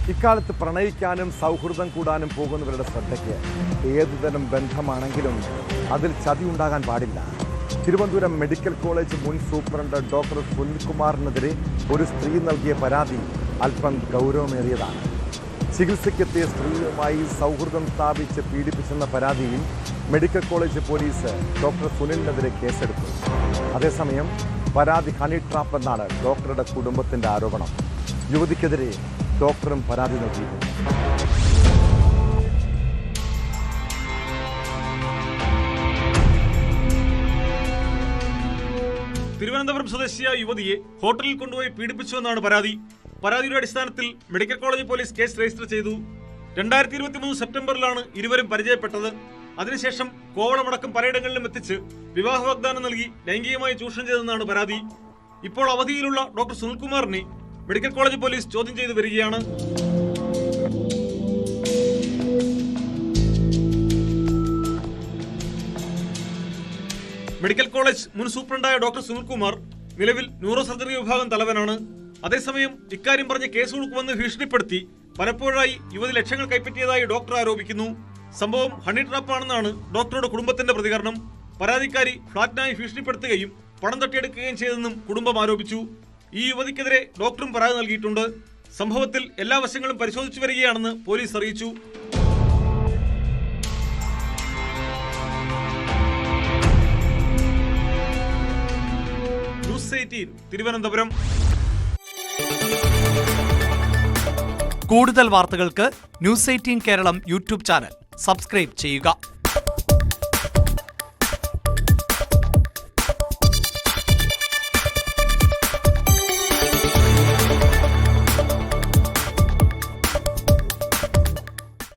ഇക്കാലത്ത് പ്രണയിക്കാനും സൗഹൃദം കൂടാനും പോകുന്നവരുടെ ശ്രദ്ധയ്ക്ക് ഏതുതരം ബന്ധമാണെങ്കിലും അതിൽ ചതി ഉണ്ടാകാൻ പാടില്ല. തിരുവനന്തപുരം മെഡിക്കൽ കോളേജ് മുൻ സൂപ്രണ്ട് ഡോക്ടർ സുനിൽകുമാറിനെതിരെ ഒരു സ്ത്രീ നൽകിയ പരാതി അല്പം ഗൗരവമേറിയതാണ്. ചികിത്സയ്ക്കെത്തിയ സ്ത്രീയുമായി സൗഹൃദം സ്ഥാപിച്ച് പീഡിപ്പിച്ചെന്ന പരാതിയിൽ മെഡിക്കൽ കോളേജ് പോലീസ് ഡോക്ടർ സുനിലിനെതിരെ കേസെടുത്തു. അതേസമയം പരാതി ഹണി ട്രാപ്പ് എന്നാണ് ഡോക്ടറുടെ കുടുംബത്തിൻ്റെ ആരോപണം. യുവതിക്കെതിരെ ഡോക്ടറും പരാതി നൽകിയിട്ടുണ്ട്. തിരുവനന്തപുരം സ്വദേശിയായ യുവതിയെ ഹോട്ടലിൽ കൊണ്ടുപോയി പീഡിപ്പിച്ചുവെന്നാണ് പരാതി. പരാതിയുടെ അടിസ്ഥാനത്തിൽ medical college police case register ചെയ്തു. 2023 സെപ്റ്റംബറിലാണ് ഇരുവരും പരിചയപ്പെട്ടത്. അതിനുശേഷം കോവളമടക്കം പലയിടങ്ങളിലും എത്തിച്ച് വിവാഹ വാഗ്ദാനം നൽകി ലൈംഗികമായി ചൂഷണം ചെയ്തെന്നാണ് പരാതി. ഇപ്പോൾ അവധിയിലുള്ള ഡോക്ടർ സുനിൽകുമാറിനെ മെഡിക്കൽ കോളേജ് പോലീസ് ചോദ്യം ചെയ്തു വരികയാണ്. മെഡിക്കൽ കോളേജ് മുൻ സൂപ്രണ്ടായ ഡോക്ടർ സുനിൽകുമാർ നിലവിൽ ന്യൂറോ സർജറി വിഭാഗം തലവനാണ്. അതേസമയം ഇക്കാര്യം പറഞ്ഞ് കേസ് കൊടുക്കുമെന്ന് ഭീഷണിപ്പെടുത്തി പലപ്പോഴായി യുവതി ലക്ഷങ്ങൾ കൈപ്പറ്റിയതായി ഡോക്ടർ ആരോപിക്കുന്നു. സംഭവം ഹണി ട്രാപ്പാണെന്നാണ് ഡോക്ടറുടെ കുടുംബത്തിന്റെ പ്രതികരണം. പരാതിക്കാരി ഫ്ളാറ്റിനായി ഭീഷണിപ്പെടുത്തുകയും പണം തട്ടിയെടുക്കുകയും ചെയ്തെന്നും കുടുംബം ആരോപിച്ചു. ഈ യുവതിക്കെതിരെ ഡോക്ടറും പരാതി നൽകിയിട്ടുണ്ട്. സംഭവത്തിൽ എല്ലാ വശങ്ങളും പരിശോധിച്ചു വരികയാണെന്ന് പോലീസ് അറിയിച്ചു. ന്യൂസ് 18 തിരുവനന്തപുരം. കൂടുതൽ വാർത്തകൾക്ക് news 18 Keralam YouTube channel subscribe ചെയ്യുക.